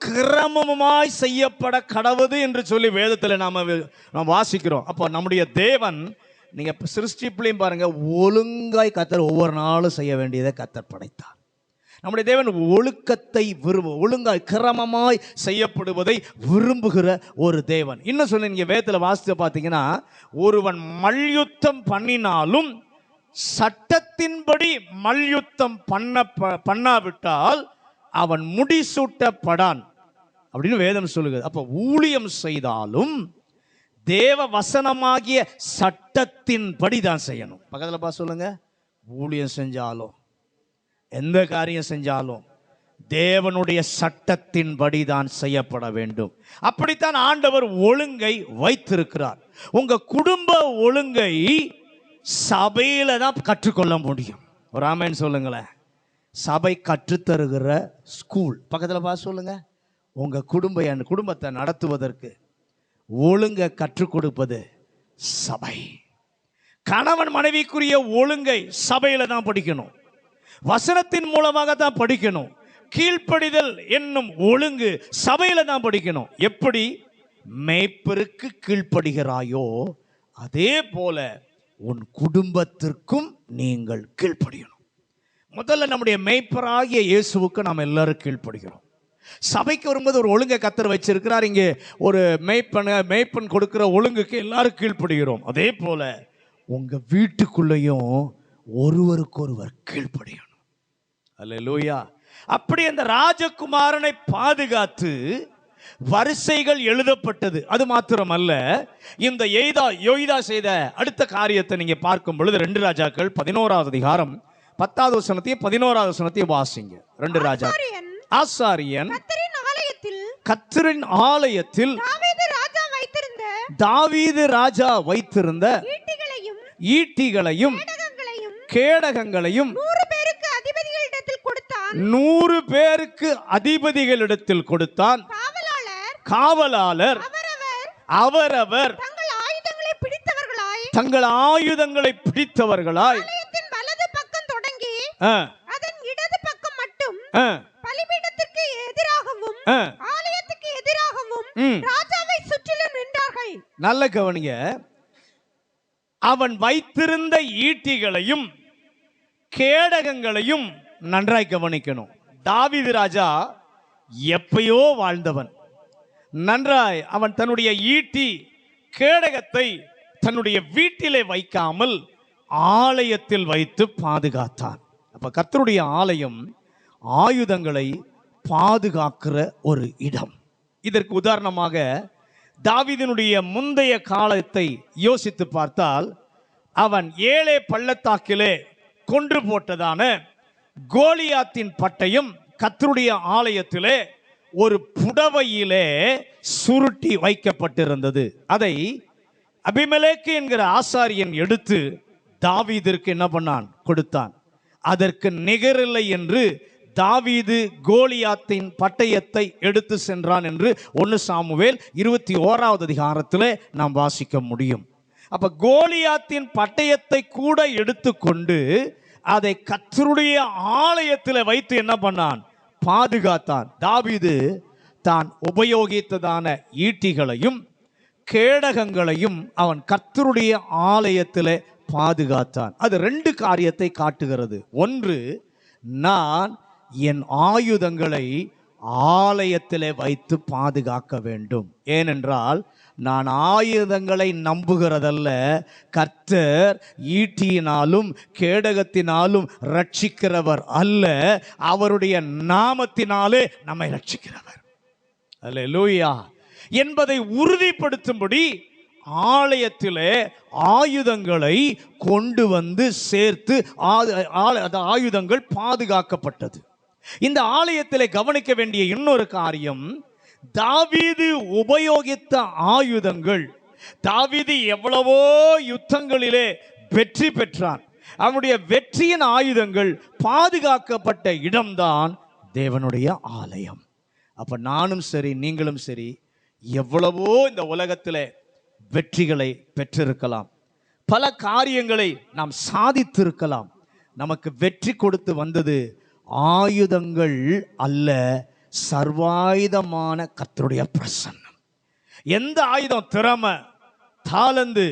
B: கிரமமாய் செய்யப்பட கடவுது என்று சொல்லி வேதத்தில் நாம் வாசிக்கிறோம். அப்போ நம்முடைய தேவன், நீங்கள் சிருஷ்டிப்புலையும் பாருங்க, ஒழுங்காய் கர்த்தர் ஒவ்வொரு நாளும் செய்ய வேண்டியதை கர்த்தர் படைத்தார். நம்முடைய தேவன் ஒழுக்கத்தை ஒழுங்காய் கிரமமாய் செய்யப்படுவதை விரும்புகிற ஒரு தேவன். இன்னும் சொல்லி நீங்கள் வேதத்தில் வாசித்து பார்த்தீங்கன்னா, ஒருவன் மல்யுத்தம் பண்ணினாலும் சட்டத்தின்படி மல்யுத்தம் பண்ணாவிட்டால் அவன் முடிசூட்டப்படான் அப்படின்னு வேதம் சொல்லுகிறது. அப்போ ஊழியம் செய்தாலும் தேவ வசனமாகிய சட்டத்தின்படி தான் செய்யணும். பக்கத்தில் சொல்லுங்க, ஊழியம் செஞ்சாலும் எந்த காரியம் செஞ்சாலும் தேவனுடைய சட்டத்தின்படி தான் செய்யப்பட வேண்டும். அப்படித்தான் ஆண்டவர் ஒழுங்கை வைத்திருக்கிறார். உங்க குடும்ப ஒழுங்கை சபையில தான் கற்றுக்கொள்ள முடியும். ஒரு ஆமென் சொல்லுங்களேன். சபை கற்றுத்தருகிற ஸ்கூல். பக்கத்தில் சொல்லுங்க, உங்க குடும்பத்தை நடத்துவதற்கு ஒழுங்கை கற்றுக் கொடுப்பது சபை. கணவன் மனைவிக்குரிய ஒழுங்கை சபையில தான் படிக்கணும். வசனத்தின் மூலமாக தான் படிக்கணும். கீழ்ப்படிதல் என்னும் ஒழுங்கு சபையில தான் படிக்கணும். எப்படி மேய்ப்பருக்கு கீழ்ப்படுகிறாயோ அதே போல உன் குடும்பத்திற்கும் நீங்கள் கீழ்ப்படியணும். முதல்ல நம்முடைய மேய்ப்பராகிய இயேசுவுக்கு நாம் எல்லாரும் கீழ்ப்படுகிறோம். சபைக்கு வரும்போது ஒரு ஒழுங்கை கர்த்தர் வச்சிருக்கிறார். இங்கே ஒரு மேய்ப்பன் கொடுக்கிற ஒழுங்குக்கு எல்லாரும் கீழ்ப்படுகிறோம். அதே போல உங்க வீட்டுக்குள்ளேயும் ஒருவருக்கொருவர் கீழ்ப்படியணும். அல்லேலூயா. அப்படி அந்த ராஜகுமாரனை பாதுகாத்து வரிசைகள் எழுதப்பட்டது. அது மாத்திரமல்ல, இந்த யோய்தா செய்த அடுத்த காரியத்தை நீங்க பார்க்கும் பொழுது 2 ராஜாக்கள் 11வது அதிகாரம் 10வது வசனத்தையும் 11வது வசனத்தையும் வாசிங்க. 2 ராஜா. ஆசாரியன் கர்த்தரின் ஆலயத்தில் தாவீது ராஜா வைத்திருந்த ஈட்டிகளையும் கேடகங்களையும் 100 பேருக்கு அதிபதிகளிடத்தில் கொடுத்தான். காவலாளர் அவரவர் தங்கள் ஆயுதங்களை பிடித்தவர்களாய்
C: வலது பக்கம் தொடங்கி அதன் இடது பக்கம் மட்டும் பலிபீடத்திற்கு எதிராகவும் ஆலயத்துக்கு எதிராகவும் ராஜாவை சுற்றிலும் நின்றார்கள்.
B: நல்ல கவனிங்க. அவன் வைத்திருந்த ஈட்டிகளையும் கேடகங்களையும் நன்றாய் கவனிக்கணும். தாவீது ராஜா எப்பயோ வாழ்ந்தவன். நன்றாய் அவன் தன்னுடைய ஈட்டி கேடகத்தை தன்னுடைய வீட்டிலே வைக்காமல் ஆலயத்தில் வைத்து பாதுகாத்தான். அப்ப கர்த்தருடைய ஆலயம் ஆயுதங்களை பாதுகாக்கிற ஒரு இடம். இதற்கு உதாரணமாக தாவீதினுடைய முந்தைய காலத்தை யோசித்து பார்த்தால், அவன் ஏலே பள்ளத்தாக்கிலே கொன்று போட்டதான கோலியாத்தின் பட்டயம் கர்த்தருடைய ஆலயத்திலே ஒரு புடவையிலே சுருட்டி வைக்கப்பட்டிருந்தது. அதை அபிமெலேக்கு என்கிற ஆசாரியன் எடுத்து தாவீதிற்கு என்ன பண்ணான்? கொடுத்தான். அதற்கு நிகரில்லை என்று தாவீது கோலியாத்தின் பட்டயத்தை எடுத்து சென்றான் என்று 1 சாமுவேல் 21வது அதிகாரத்திலே நாம் வாசிக்க முடியும். அப்ப கோலியாத்தின் பட்டயத்தை கூட எடுத்துக்கொண்டு அதை கர்த்தருடைய ஆலயத்தில் வைத்து என்ன பண்ணான்? பாதுகாத்தான். தாவீது தான் உபயோகித்ததான ஈட்டிகளையும் கேடகங்களையும் அவன் கர்த்தருடைய ஆலயத்தில் பாதுகாத்தான். அது 2 காரியத்தை காட்டுகிறது. ஒன்று, நான் என் ஆயுதங்களை ஆலயத்திலே வைத்து பாதுகாக்க வேண்டும். ஏனென்றால் நான் ஆயுதங்களை நம்புகிறதல்ல, கர்த்தர் ஈட்டியினாலும் கேடகத்தினாலும் ரட்சிக்கிறவர் அல்ல, அவருடைய நாமத்தினாலே நம்மை ரட்சிக்கிறவர். அல்லேலூயா என்பதை உறுதிப்படுத்தும்படி ஆலயத்திலே ஆயுதங்களை கொண்டு வந்து சேர்த்து ஆயுதங்கள் பாதுகாக்கப்பட்டது. இந்த ஆலயத்திலே கவனிக்க வேண்டிய இன்னொரு காரியம், தாவீது உபயோகித்த ஆயுதங்கள், தாவீது எவ்வளவோ யுத்தங்களிலே வெற்றி பெற்றான். அவனுடைய வெற்றியின் ஆயுதங்கள் பாதுகாக்கப்பட்ட இடம்தான் தேவனுடைய ஆலயம். அப்ப நானும் சரி நீங்களும் சரி எவ்வளவோ இந்த உலகத்திலே வெற்றிகளை பெற்றிருக்கலாம், பல காரியங்களை நாம் சாதித்திருக்கலாம். நமக்கு வெற்றி கொடுத்து வந்தது ஆயுதங்கள் அல்ல, சர்வாயுதமான கர்த்தருடைய பிரசன்னம். எந்த ஆயுதம்? திறமை, தாளந்து,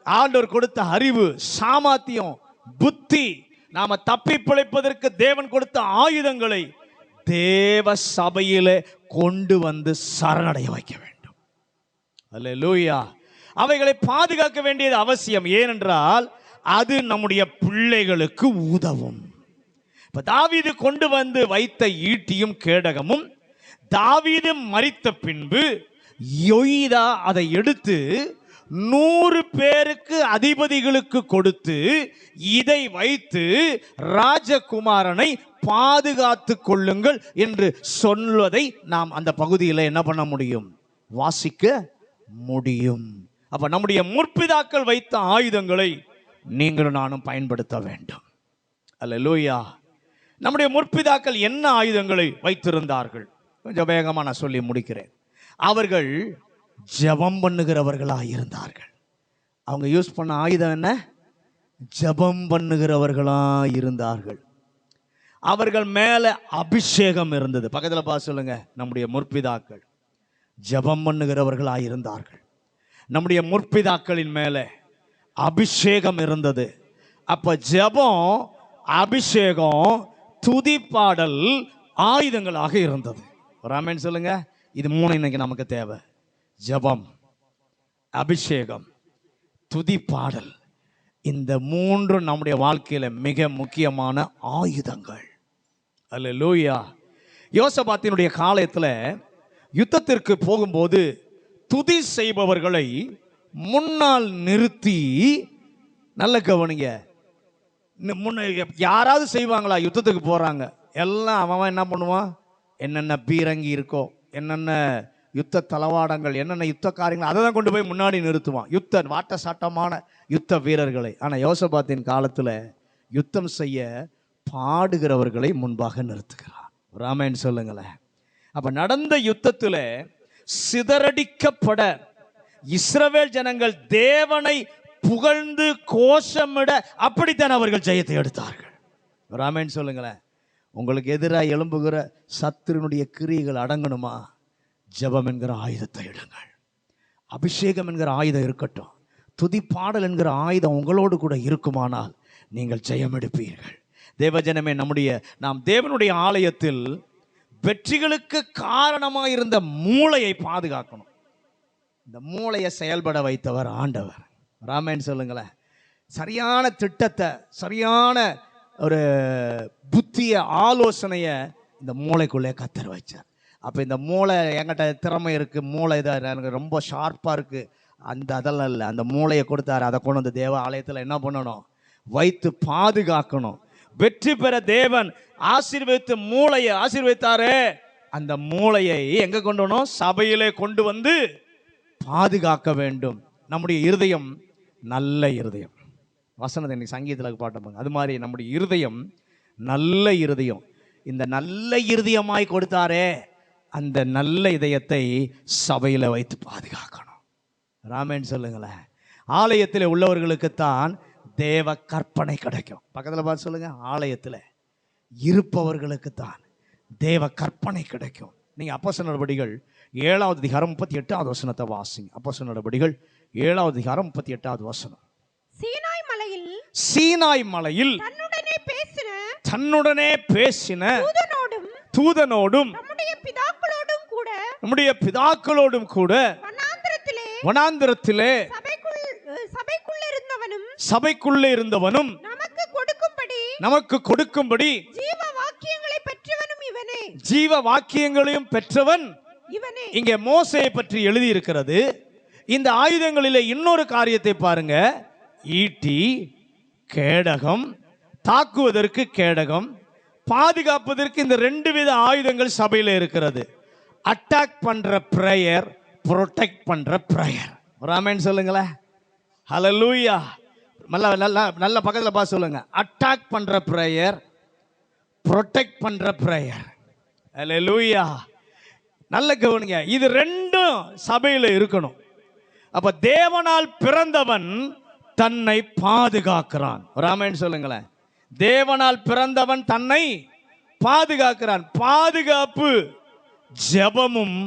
B: ஆண்டவர் கொடுத்த அறிவு, சாமர்த்தியம், புத்தி, நாம தப்பி பிழைப்பதற்கு தேவன் கொடுத்த ஆயுதங்களை தேவ சபையிலே கொண்டு வந்து சரணடைய வைக்க வேண்டும். அல்லேலூயா. அவைகளை பாதுகாக்க வேண்டியது அவசியம். ஏனென்றால் அது நம்முடைய பிள்ளைகளுக்கு உதவும். இப்ப தாவீது கொண்டு வந்து வைத்த ஈட்டியும் கேடகமும், தாவீது மரித்த பின்பு யோய்தா அதை எடுத்து 100 பேருக்கு அதிபதிகளுக்கு கொடுத்து, இதை வைத்து ராஜகுமாரனை பாதுகாத்து கொள்ளுங்கள் என்று சொல்வதை நாம் அந்த பகுதியில் என்ன பண்ண முடியும்? வாசிக்க முடியும். அப்ப நம்முடைய முற்பிதாக்கள் வைத்த ஆயுதங்களை நீங்களும் நானும் பயன்படுத்த வேண்டும். அல்லேலூயா. நம்முடைய முற்பிதாக்கள் என்ன ஆயுதங்களை வைத்திருந்தார்கள்? கொஞ்சம் வேகமாக நான் சொல்லி முடிக்கிறேன். அவர்கள் ஜெபம் பண்ணுகிறவர்களாக இருந்தார்கள். அவங்க யூஸ் பண்ண ஆயுதம் என்ன? ஜெபம் பண்ணுகிறவர்களாக இருந்தார்கள். அவர்கள் மேலே அபிஷேகம் இருந்தது. பக்கத்தில் பார்த்து சொல்லுங்க, நம்முடைய முற்பிதாக்கள் ஜெபம் பண்ணுகிறவர்களாக இருந்தார்கள். நம்முடைய முற்பிதாக்களின் மேலே அபிஷேகம் இருந்தது. அப்ப ஜெபம், அபிஷேகம், துதிப்பாடல் ஆயுதங்களாக இருந்தது. ராமன் சொல்லுங்க, இது 3 இன்னைக்கு நமக்கு தேவை. ஜெபம், அபிஷேகம், துதிப்பாடல். இந்த 3 நம்முடைய வாழ்க்கையில மிக முக்கியமான ஆயுதங்கள். அல்லேலூயா. யோசபாத்தினுடைய காலத்தில் யுத்தத்திற்கு போகும்போது துதி செய்பவர்களை முன்னால் நிறுத்தி, நல்ல கவனிங்க, யாராவது செய்வாங்களா? யுத்தத்துக்கு போறாங்க, எல்லாம் அவன் என்ன பண்ணுவான்? என்னென்ன பீரங்கி இருக்கோ, என்னென்ன யுத்த தளவாடங்கள், என்னென்ன யுத்த காரியங்கள், அதை தான் கொண்டு போய் முன்னாடி நிறுத்துவான், யுத்த வாட்ட சாட்டமான யுத்த வீரர்களை. ஆனால் யோசபாத்தின் காலத்தில் யுத்தம் செய்ய பாடுகிறவர்களை முன்பாக நிறுத்துகிறான். ராமன் சொல்லுங்களேன். அப்ப நடந்த யுத்தத்தில் சிதறடிக்கப்பட இஸ்ரவேல் ஜனங்கள் தேவனை புகழ்ந்து கோஷமிட அப்படித்தான் அவர்கள் ஜெயத்தை எடுத்தார்கள். ராமன் சொல்லுங்களேன். உங்களுக்கு எதிராக எழும்புகிற சத்துருனுடைய கிரியைகள் அடங்கணுமா? ஜெபம் என்கிற ஆயுதத்தை எடுங்கள். அபிஷேகம் என்கிற ஆயுதம் இருக்கட்டும். துதிப்பாடல் என்கிற ஆயுதம் உங்களோடு கூட இருக்குமானால் நீங்கள் ஜெயம் எடுப்பீர்கள். தேவஜனமே, நாம் தேவனுடைய ஆலயத்தில் வெற்றிகளுக்கு காரணமாக இருந்த மூளையை பாதுகாக்கணும். இந்த மூளையை செயல்பட வைத்தவர் ஆண்டவர். ராமன் சொல்லுங்களேன். சரியான திட்டத்தை, சரியான ஒரு புத்திய ஆலோசனையை இந்த மூளைக்குள்ளே கத்தர் வச்சார். அப்போ இந்த மூளை, என்கிட்ட திறமை இருக்குது, மூளை இதாக எனக்கு ரொம்ப ஷார்ப்பாக இருக்குது, அதெல்லாம் இல்லை. அந்த மூளையை கொடுத்தாரு. அதை கொண்டு வந்து தேவ ஆலயத்தில் என்ன பண்ணணும்? வைத்து பாதுகாக்கணும். வெற்றி பெற தேவன் ஆசீர்வதித்து மூளையை ஆசீர்வதித்தாரே, அந்த மூளையை எங்கே கொண்டு வரணும்? சபையிலே கொண்டு வந்து பாதுகாக்க வேண்டும். நம்முடைய இருதயம் நல்ல இருதயம். வசனத்தை இன்னைக்கு சங்கீதத்தில் பாட்டப்பாங்க. அது மாதிரி நம்முடைய இருதயம் நல்ல இருதயம். இந்த நல்ல இருதயமாய் கொடுத்தாரே, அந்த நல்ல இதயத்தை சபையில் வைத்து பாதுகாக்கணும். ராமன் சொல்லுங்களேன். ஆலயத்தில் உள்ளவர்களுக்குத்தான் தேவ கற்பனை கிடைக்கும். பக்கத்தில் பார்த்து சொல்லுங்க. ஆலயத்தில் இருப்பவர்களுக்குத்தான் தேவ கற்பனை கிடைக்கும். நீங்கள் அப்போஸ்தலர் நடபடிகள் 7வது அதிகாரம் 38வது வசனத்தை வாசிங்க. அப்போஸ்தலர் நடபடிகள் 7வது அதிகாரம் 38வது வசனம். சீனாய் மலையில் தன்னுடனே பேசின தூதனோடும் நம்முடைய பிதாக்களோடும் கூட வனாந்திரத்திலே சபைக்குள்ளே இருந்தவனும் நமக்கு கொடுக்கும்படி ஜீவ வாக்கியங்களையும் பெற்றவன் இவனே. இங்கே மோசேயை பற்றி எழுதி இருக்கிறது. இந்த ஆயுதங்களிலே இன்னொரு காரியத்தை பாருங்க. ஈட்டி, கேடகம், தாக்குவதற்கு கேடகம், பாதுகாப்பதற்கு இந்த 2 வித ஆயுதங்கள் சபையில் இருக்கிறது. அட்டாக் பண்ற பிரேயர், ப்ரொடெக்ட் பண்ற பிரேயர். ஒரு ஆமென் சொல்லுங்களேன். ஹல்லேலூயா. நல்ல நல்ல நல்ல பக்கத்தில் பார்த்து சொல்லுங்க. அட்டாக் பண்ற பிரேயர், ப்ரொடெக்ட் பண்ற பிரேயர். ஹல்லேலூயா. நல்ல கவனிங்க, இது ரெண்டும் சபையில் இருக்கணும். அப்ப தேவனால் பிறந்தவன் தன்னை பாதுகாக்கிறான். ஒரு ஆமென் சொல்லுங்களேன். தேவனால் பிறந்தவன் தன்னை பாதுகாக்கிறான். பாதுகாப்பு ஜெபமும்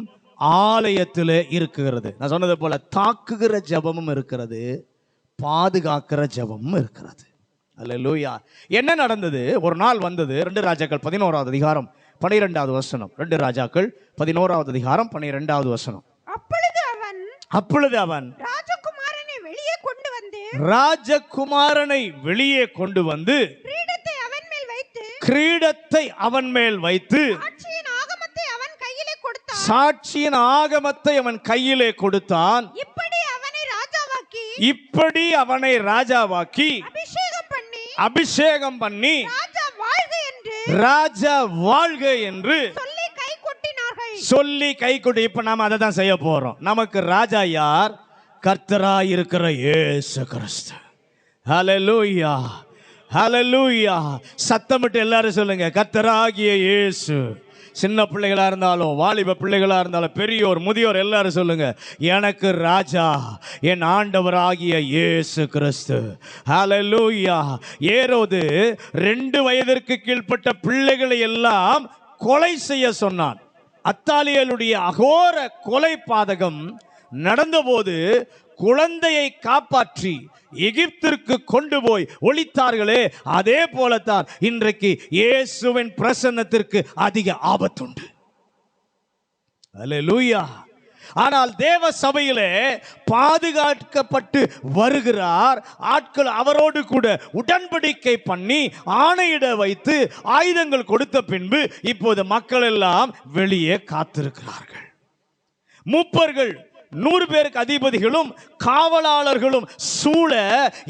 B: ஆலயத்தில் இருக்கிறது. நான் சொன்னது போல தாக்குகிற ஜெபமும் இருக்கிறது, பாதுகாக்கிற ஜெபமும் இருக்கிறது. அல்லேலூயா. என்ன நடந்தது? ஒரு நாள் வந்தது. 2 ராஜாக்கள் 11வது அதிகாரம் 12வது வசனம். 2 ராஜாக்கள் 11வது அதிகாரம் 12வது வசனம். அப்பொழுது அவன்
C: ராஜகுமாரனை வெளியே கொண்டு வந்து
B: கிரீடத்தை அவன் மேல் வைத்து சாட்சியின் ஆகமத்தை அவன் கையிலே கொடுத்தான். இப்படி அவனை ராஜாவாக்கி அபிஷேகம் பண்ணி ராஜா வாழ்க என்று சொல்லி கை கொட்டி. இப்ப நாம அதை தான் செய்ய போறோம். நமக்கு ராஜா யார்? கர்த்தராய் இருக்கிற இயேசு கிறிஸ்து. ஹல்லேலூயா, ஹல்லேலூயா. சத்தமிட்டு எல்லாரும் சொல்லுங்க, கர்த்தராகிய இயேசு. சின்ன பிள்ளைகளா இருந்தாலும், வாலிப பிள்ளைகளா இருந்தாலும், பெரியோர் முதியோர் எல்லாரும் சொல்லுங்க, எனக்கு ராஜா என் ஆண்டவராகிய இயேசு கிறிஸ்து. ஹல்லேலூயா. ஏரோது 2 வயதிற்கு கீழ்ப்பட்ட பிள்ளைகளை எல்லாம் கொலை செய்ய சொன்னான். அத்தாலியலுடைய அகோர கொலை பாதகம் நடந்தபோது குழந்தையை காப்பாற்றி எகிப்திற்கு கொண்டு போய் ஒளித்தார்களே, அதே போலத்தான் இன்றைக்கு இயேசுவின் பிரசன்னத்திற்கு அதிக ஆபத்துண்டு. அல்லேலூயா. ஆனால் தேவ சபையிலே பாதுகாக்கப்பட்டு வருகிறார். ஆட்கள் அவரோடு கூட உடன்படிக்கை பண்ணி ஆணையிட வைத்து ஆயுதங்கள் கொடுத்த பின்பு இப்போது மக்கள் எல்லாம் வெளியே காத்திருக்கிறார்கள். மூப்பர்கள் 100 பேருக்கு அதிபதிகளும் காவலாளர்களும் சூழ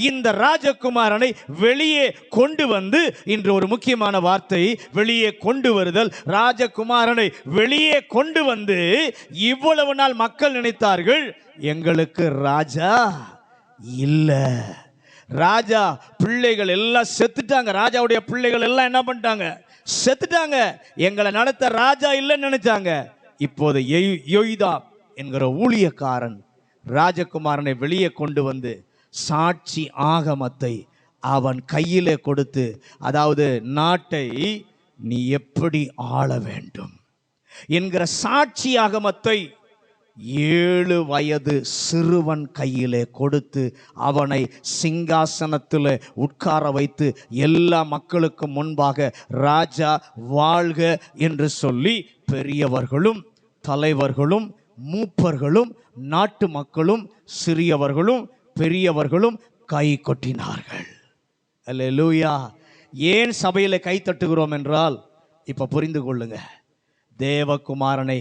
B: இந்த ராஜகுமாரனை வெளியே கொண்டு வந்து, இன்று ஒரு முக்கியமான வார்த்தை, வெளியே கொண்டு வருதல். ராஜகுமாரனை வெளியே கொண்டு வந்து இவ்வளவு நாள் மக்கள் நினைத்தார்கள், எங்களுக்கு ராஜா இல்ல, ராஜா பிள்ளைகள் எல்லாம் செத்துட்டாங்க, ராஜாவுடைய பிள்ளைகள் எல்லாம் என்ன பண்ணிட்டாங்க? செத்துட்டாங்க, எங்களை நடத்த ராஜா இல்லைன்னு நினைச்சாங்க. இப்போது யோய்தா என்கிற ஊழியக்காரன் ராஜகுமாரனை வெளியே கொண்டு வந்து சாட்சி ஆகமத்தை அவன் கையிலே கொடுத்து, அதாவது நாட்டை நீ எப்படி ஆள வேண்டும் என்கிற சாட்சி ஆகமத்தை 7 வயது சிறுவன் கையிலே கொடுத்து அவனை சிங்காசனத்தில் உட்கார வைத்து எல்லா மக்களுக்கும் முன்பாக ராஜா வாழ்க என்று சொல்லி பெரியவர்களும் தலைவர்களும் மூப்பர்களும் நாட்டு மக்களும் சிறியவர்களும் பெரியவர்களும் கை கொட்டினார்கள். அல்லேலூயா. ஏன் சபையில கை தட்டுகிறோம் என்றால், இப்ப புரிந்து கொள்ளுங்க, தேவகுமாரனை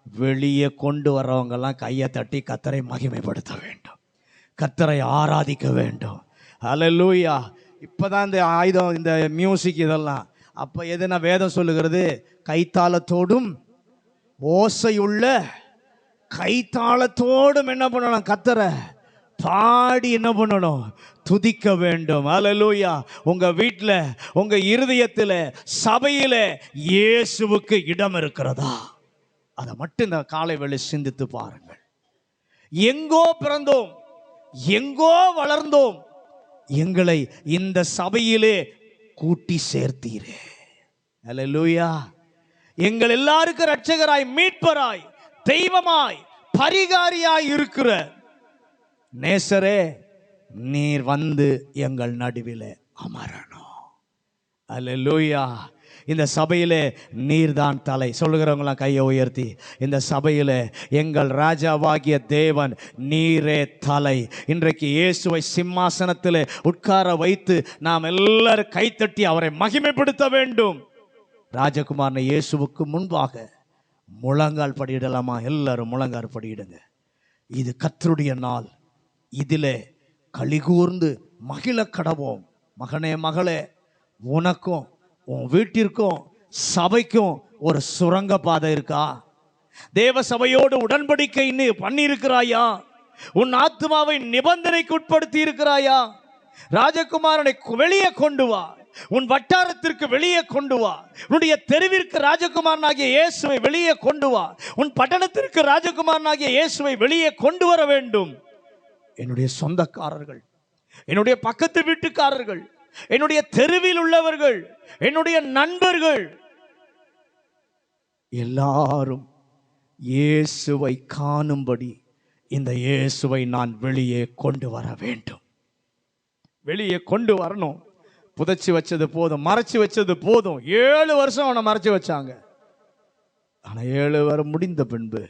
B: வெளியே கொண்டு வர்றவங்கெல்லாம் கையை தட்டி கர்த்தரை மகிமைப்படுத்த வேண்டும், கர்த்தரை ஆராதிக்க வேண்டும். அல்லேலூயா. இப்பதான் இந்த ஆயுதம், இந்த மியூசிக் இதெல்லாம். அப்ப எதுனா வேதம் சொல்லுகிறது, கைத்தாளத்தோடும் ஓசையுள்ள கைத்தாளத்தோடும் என்ன பண்ணணும்? கர்த்தரை பாடி என்ன பண்ணணும்? துதிக்க வேண்டும். அல்லேலூயா. உங்க வீட்டில், உங்க இருதயத்தில், சபையில இயேசுவுக்கு இடம் இருக்கிறதா? அதை மட்டும் இந்த காலை வேளை சிந்தித்து பாருங்கள். எங்கோ பிறந்தோம், எங்கோ வளர்ந்தோம், எங்களை இந்த சபையிலே கூட்டி சேர்த்தீரே. அல்லேலூயா. எங்கள் எல்லாருக்கும் இரட்சகராய், மீட்பராய், தெய்வமாய், பரிகாரியாய் இருக்கிற நேசரே, நீர் வந்து எங்கள் நடுவிலே அமரணும். அல்லேலூயா. இந்த சபையிலே நீர்தான் தலை. சொல்லுகிறவங்களாம் கையை உயர்த்தி, இந்த சபையிலே எங்கள் ராஜாவாகிய தேவன் நீரே தலை. இன்றைக்கு இயேசுவை சிம்மாசனத்தில் உட்கார வைத்து நாம் எல்லாரும் கைத்தட்டி அவரை மகிமைப்படுத்த வேண்டும். ராஜகுமாரனை இயேசுவுக்கு முன்பாக முழங்கால் படியிடலாமா? எல்லாரும் முழங்கால் படியிடுங்க. இது கர்த்தருடைய நாள், இதிலே களிகூர்ந்து மகிழ கடவோம். மகனே மகளே, உனக்கும் உன் வீட்டிற்கும் சபைக்கும் ஒரு சுரங்க பாதை இருக்கா? தேவ சபையோடு உடன்படிக்கை பண்ணியிருக்கிறாயா? உன் ஆத்மாவை நிபந்தனைக்கு உட்படுத்தி இருக்கிறாயா? ராஜகுமாரனை வெளியே கொண்டு வா, உன் வட்டாரத்திற்கு வெளியே கொண்டு வா, உன்னுடைய தெருவிற்கு ராஜகுமாரனாகிய இயேசுவை வெளியே கொண்டு வா, உன் பட்டணத்திற்கு ராஜகுமாரனாகிய இயேசுவை வெளியே கொண்டு வர வேண்டும். என்னுடைய சொந்தக்காரர்கள், என்னுடைய பக்கத்து வீட்டுக்காரர்கள், என்னுடைய தெருவில் உள்ளவர்கள், என்னுடைய நண்பர்கள் எல்லாரும் இயேசுவை காணும்படி இந்த இயேசுவை நான் வெளியே கொண்டு வர வேண்டும். வெளியே கொண்டு வரணும். புதைச்சி வச்சது போதும், மறைச்சு வச்சது போதும். 7 வருஷம் அவனை மறைச்சு வச்சாங்க. ஆனா 7 வருடம் முடிந்த பின்பு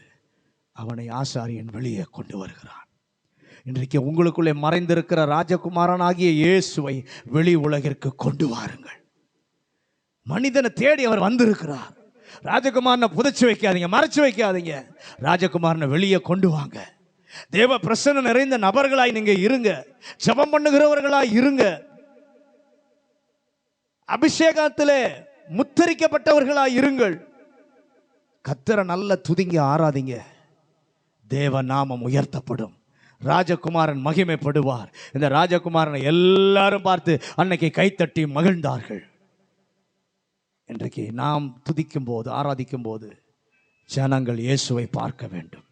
B: அவனை ஆசாரியன் வெளியே கொண்டு வருகிறான். இன்றைக்கு உங்களுக்குள்ளே மறைந்திருக்கிற ராஜகுமாரனாகிய இயேசுவை வெளி உலகிற்கு கொண்டு வாருங்கள். மனிதனை தேடி அவர் வந்திருக்கிறார். ராஜகுமாரனை புதைச்சு வைக்காதீங்க, மறைச்சு வைக்காதீங்க. ராஜகுமாரனை வெளியே கொண்டு வாங்க. தேவ பிரசன்னம் நிறைந்த நபர்களாய் நீங்க இருங்க. ஜெபம் பண்ணுகிறவர்களாய் இருங்க. அபிஷேகத்திலே முத்தரிக்கப்பட்டவர்களாய் இருங்கள். கர்த்தரை நல்ல துதிங்க, ஆராதிங்க. தேவ நாமம் உயர்த்தப்படும். ராஜகுமாரன் மகிமைப்படுவார். இந்த ராஜகுமாரனை எல்லாரும் பார்த்து அன்னைக்கு கைத்தட்டி மகிழ்ந்தார்கள். இன்றைக்கு நாம் துதிக்கும் போது, ஆராதிக்கும் போது ஜனங்கள் இயேசுவை பார்க்க வேண்டும்.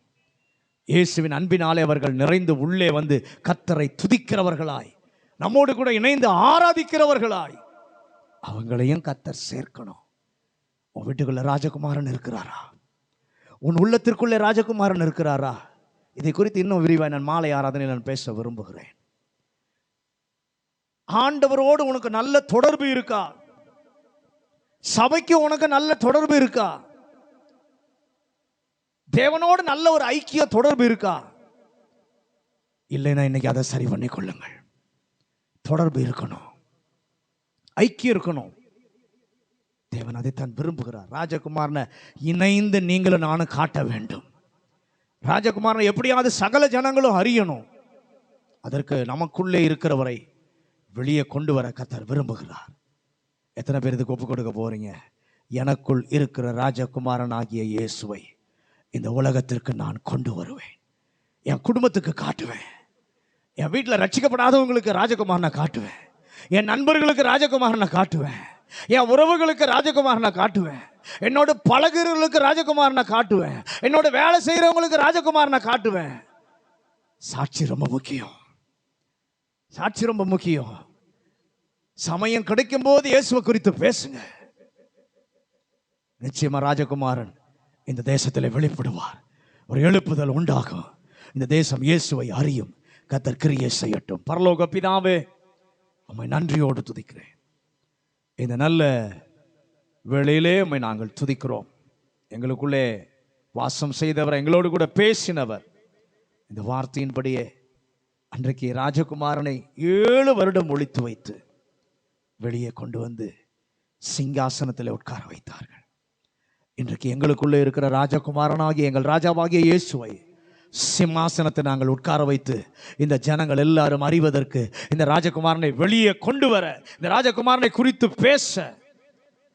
B: இயேசுவின் அன்பினாலே அவர்கள் நிறைந்து உள்ளே வந்து கர்த்தரை துதிக்கிறவர்களாய், நம்மோடு கூட இணைந்து ஆராதிக்கிறவர்களாய் அவங்களையும் கர்த்தர் சேர்க்கணும். உன் வீட்டுக்குள்ள ராஜகுமாரன் இருக்கிறாரா? உன் உள்ளத்திற்குள்ளே ராஜகுமாரன் இருக்கிறாரா? இதை குறித்து இன்னும் விரிவாக நான் மாலை ஆராதனையில் நான் பேச விரும்புகிறேன். ஆண்டவரோடு உனக்கு நல்ல தொடர்பு இருக்கா? சபைக்கு உனக்கு நல்ல தொடர்பு இருக்கா? தேவனோடு நல்ல ஒரு ஐக்கிய தொடர்பு இருக்கா? இல்லைன்னா இன்னைக்கு அதை சரி பண்ணி கொள்ளுங்கள். தொடர்பு இருக்கணும், ஐக்கியம் இருக்கணும். தேவன் அதைத்தான் விரும்புகிறார். ராஜகுமாரனை இணைந்து நீங்களும் நானும் காட்ட வேண்டும். ராஜகுமாரனை எப்படியாவது சகல ஜனங்களும் அறியணும். அதற்கு நமக்குள்ளே இருக்கிறவரை வெளியே கொண்டு வர கர்த்தர் விரும்புகிறார். எத்தனை பேர் இதுக்கு ஒப்பு கொடுக்க போறீங்க? எனக்குள் இருக்கிற ராஜகுமாரன் ஆகிய இயேசுவை இந்த உலகத்திற்கு நான் கொண்டு வருவேன். என் குடும்பத்துக்கு காட்டுவேன். என் வீட்டில் ரட்சிக்கப்படாதவங்களுக்கு ராஜகுமாரனை காட்டுவேன். என் நண்பர்களுக்கு ராஜகுமாரனை காட்டுவேன். என் உறவுகளுக்கு ராஜகுமாரனை காட்டுவேன். என்னோட பழகுறவர்களுக்கு ராஜகுமாரனை காட்டுவேன். என்னோட வேலை செய்கிறவங்களுக்கு ராஜகுமாரனை காட்டுவேன். சாட்சி ரொம்ப முக்கியம். சாட்சி ரொம்ப முக்கியம். சமயம் கிடைக்கும் போது இயேசுவை குறித்து பேசுங்க. நிச்சயமா ராஜகுமாரன் இந்த தேசத்தில் வெளிப்படுவார். ஒரு எழுப்புதல் உண்டாகும். இந்த தேசம் இயேசுவை அறியும். கர்த்தர் கிரியை செய்யட்டும். பரலோக பிதாவே, உம்மை நன்றியோடு துதிக்கிறேன். இந்த நல்ல வேளையிலே உம்மை நாங்கள் துதிக்கிறோம். எங்களுக்குள்ளே வாசம் செய்தவர், எங்களோடு கூட பேசினவர். இந்த வார்த்தையின்படியே அன்றைக்கு ராஜகுமாரனை 7 வருடம் ஒளித்து வைத்து வெளியே கொண்டு வந்து சிங்காசனத்தில் உட்கார வைத்தார்கள். இன்றைக்கு எங்களுக்குள்ளே இருக்கிற ராஜகுமாரனாகிய எங்கள் ராஜாவாகிய இயேசுவை சிம்மாசனத்தை நாங்கள் உட்கார வைத்து இந்த ஜனங்கள் எல்லாரும் அறிவதற்கு, இந்த ராஜகுமாரனை வெளியே கொண்டு வர, இந்த ராஜகுமாரனை குறித்து பேச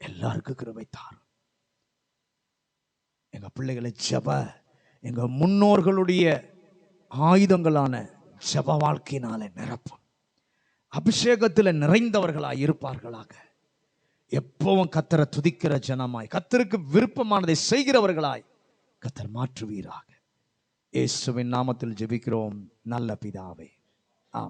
B: எல்லாருக்கும் கிருபை தாரும். எங்க பிள்ளைகளை ஜெப, எங்க முன்னோர்களுடைய ஆயுதங்களான ஜெப வாழ்க்கையினாலே நிரப்பும். அபிஷேகத்தில் நிறைந்தவர்களாய் இருப்பார்களாக. எப்பவும் கர்த்தரை துதிக்கிற ஜனமாய், கர்த்தருக்கு விருப்பமானதை செய்கிறவர்களாய் கர்த்தர் மாற்றுவீராக. இயேசுவின் நாமத்தில் ஜெபிக்கிறோம் நல்ல பிதாவே, ஆமென்.